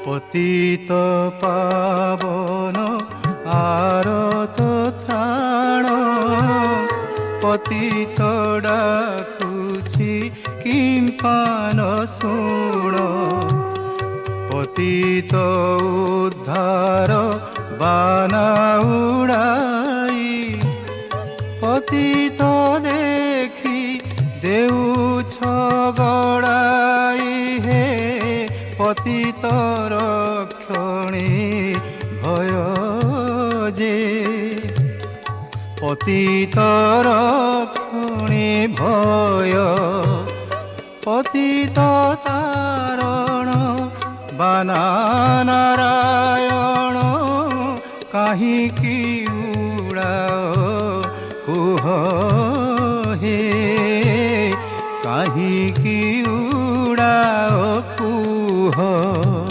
পতিত পাবন আরত ত্রাণ, পতিত ডাকুছি কিম্পান শুণ। পতিত উদ্ধার বানা উড়াই, পতিত দেখি দেউছ গড়াই। হে পতিত রক্ষণী ভয় যে, পতিত রক্ষণী ভয়। পতিত তারণ বানা নারায়ণ, কাহিকি উড়াও কুহ হে, কাহিকি উড়াও কুহ।